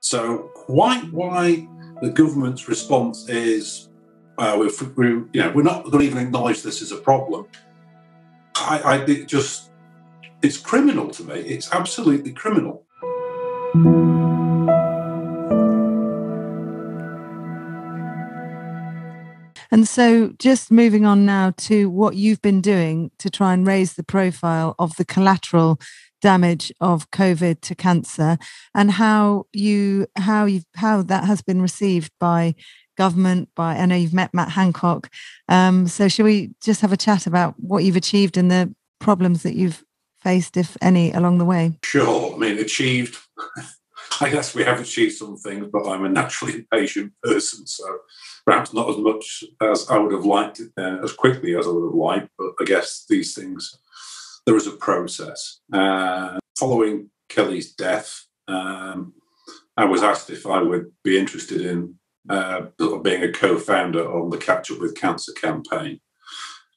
So quite why the government's response is we're not going to even acknowledge this as a problem. It's criminal to me. It's absolutely criminal. And so just moving on now to what you've been doing to try and raise the profile of the collateral damage of COVID to cancer, and how that has been received by government. I know you've met Matt Hancock. So shall we just have a chat about what you've achieved and the problems that you've faced, if any, along the way? Sure. I mean, achieved. I guess we have achieved some things, but I'm a naturally impatient person, so perhaps not as much as I would have liked, as quickly as I would have liked. But I guess these things, there is a process. Following Kelly's death, I was asked if I would be interested in being a co-founder on the Catch Up with Cancer campaign.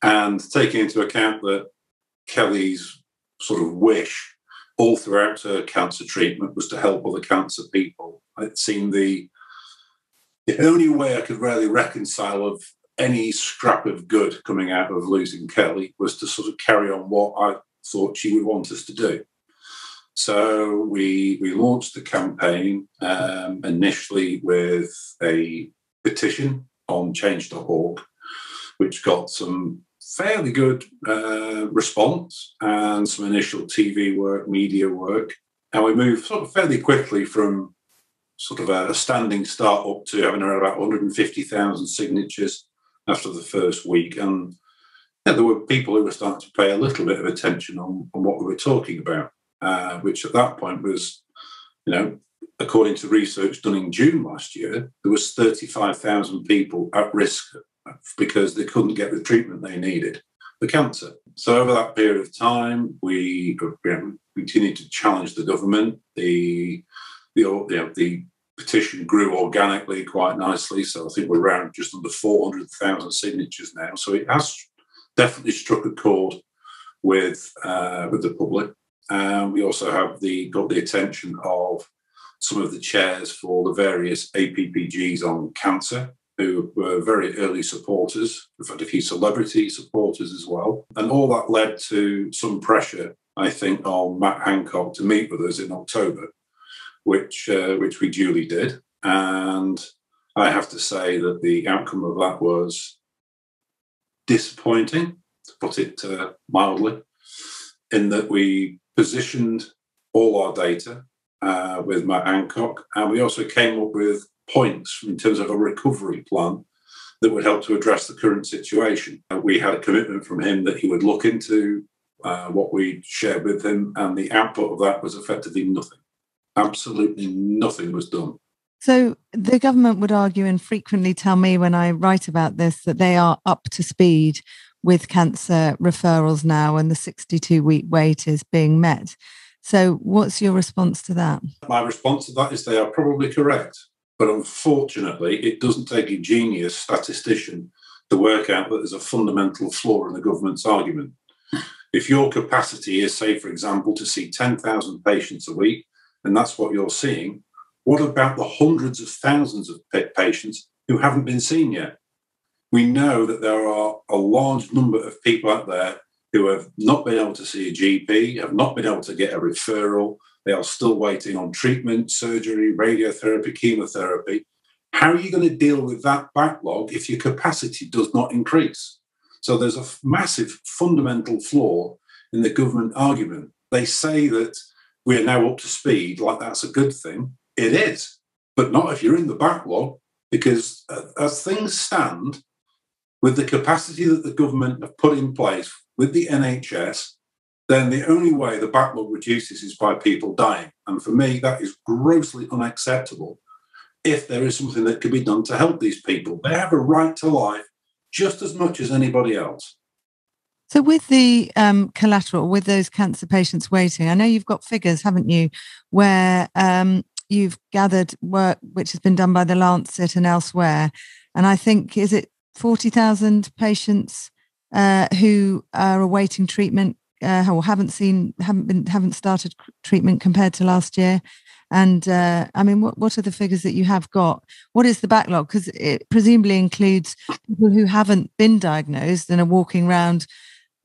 And taking into account that Kelly's sort of wish all throughout her cancer treatment was to help other cancer people, it seemed the only way I could really reconcile of any scrap of good coming out of losing Kelly was to sort of carry on what I thought she would want us to do. So we launched the campaign initially with a petition on change.org, which got some fairly good response and some initial TV work, media work. And we moved sort of fairly quickly from sort of a standing start up to having around about 150,000 signatures after the first week. And there were people who were starting to pay a little bit of attention on what we were talking about, which at that point was, according to research done in June last year, there was 35,000 people at risk because they couldn't get the treatment they needed for cancer. So over that period of time, we continued to challenge the government. The petition grew organically quite nicely. So I think we're around just under 400,000 signatures now. So it has definitely struck a chord with the public. We also have got the attention of some of the chairs for the various APPGs on cancer, who were very early supporters. We've had a few celebrity supporters as well. And all that led to some pressure, I think, on Matt Hancock to meet with us in October, which we duly did. And I have to say that the outcome of that was disappointing, to put it mildly, in that we positioned all our data with Matt Hancock, and we also came up with points in terms of a recovery plan that would help to address the current situation. We had a commitment from him that he would look into what we shared with him, and the output of that was effectively nothing. Absolutely nothing was done. So the government would argue and frequently tell me when I write about this that they are up to speed with cancer referrals now, and the 62-week wait is being met. So what's your response to that? My response to that is they are probably correct. But unfortunately, it doesn't take a genius statistician to work out that there's a fundamental flaw in the government's argument. If your capacity is, say, for example, to see 10,000 patients a week, and that's what you're seeing, what about the hundreds of thousands of patients who haven't been seen yet? We know that there are a large number of people out there who have not been able to see a GP, have not been able to get a referral. They are still waiting on treatment, surgery, radiotherapy, chemotherapy. How are you going to deal with that backlog if your capacity does not increase? So there's a massive fundamental flaw in the government argument. They say that we are now up to speed, like that's a good thing. It is, but not if you're in the backlog, because as things stand, with the capacity that the government have put in place with the NHS, then the only way the backlog reduces is by people dying. And for me, that is grossly unacceptable if there is something that can be done to help these people. They have a right to life just as much as anybody else. So with the collateral, with those cancer patients waiting, I know you've got figures, haven't you, where you've gathered work which has been done by the Lancet and elsewhere. And I think, is it 40,000 patients who are awaiting treatment or haven't started treatment compared to last year. And I mean, what are the figures that you have got? What is the backlog? Because it presumably includes people who haven't been diagnosed and are walking around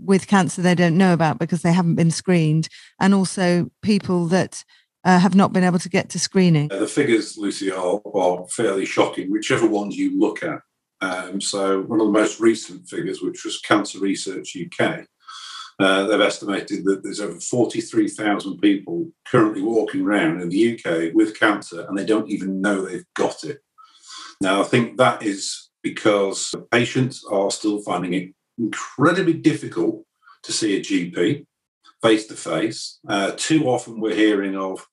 with cancer they don't know about because they haven't been screened, and also people that have not been able to get to screening. The figures, Lucy, are fairly shocking, whichever ones you look at. So one of the most recent figures, which was Cancer Research UK, they've estimated that there's over 43,000 people currently walking around in the UK with cancer, and they don't even know they've got it. Now, I think that is because patients are still finding it incredibly difficult to see a GP face-to-face. Too often we're hearing of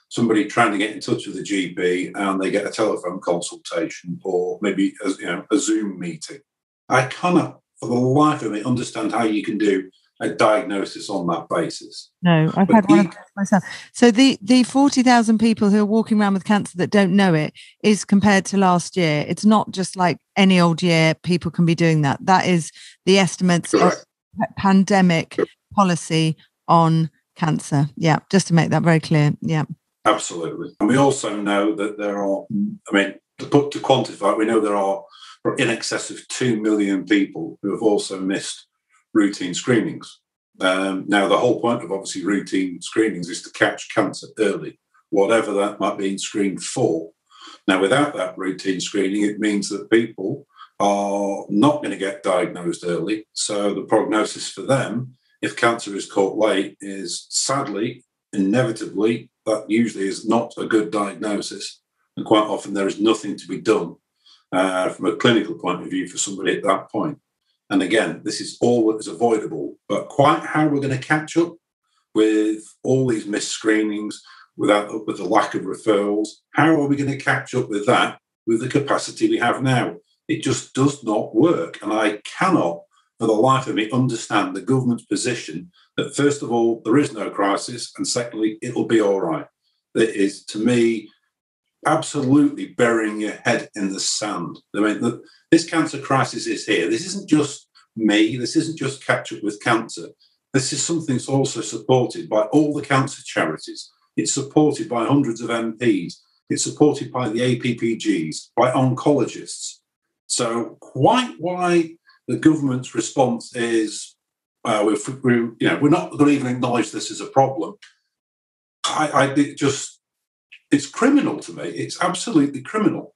somebody trying to get in touch with the GP and they get a telephone consultation or maybe a Zoom meeting. I cannot, for the life of me, understand how you can do a diagnosis on that basis. No, I've had one of those myself. So the 40,000 people who are walking around with cancer that don't know it is compared to last year. It's not just like any old year people can be doing that. That is the estimates Correct. Of pandemic policy on cancer. Yeah, just to make that very clear. Yeah. Absolutely. And we also know that there are, to quantify it, we know there are in excess of 2 million people who have also missed routine screenings. Now, the whole point of obviously routine screenings is to catch cancer early, whatever that might be screened for. Now, without that routine screening, it means that people are not going to get diagnosed early. So the prognosis for them, if cancer is caught late, is sadly, inevitably, that usually is not a good diagnosis. And quite often there is nothing to be done from a clinical point of view for somebody at that point. And again, this is all that is avoidable. But quite how we're going to catch up with all these missed screenings, with the lack of referrals, how are we going to catch up with that with the capacity we have now? It just does not work. And I cannot, for the life of me, understand the government's position that, first of all, there is no crisis, and secondly, it'll be all right. It is, to me, absolutely burying your head in the sand. I mean, this cancer crisis is here. This isn't just me. This isn't just catch up with cancer. This is something that's also supported by all the cancer charities. It's supported by hundreds of MPs. It's supported by the APPGs, by oncologists. So quite why the government's response is, we're not going to even acknowledge this as a problem. It's criminal to me. It's absolutely criminal.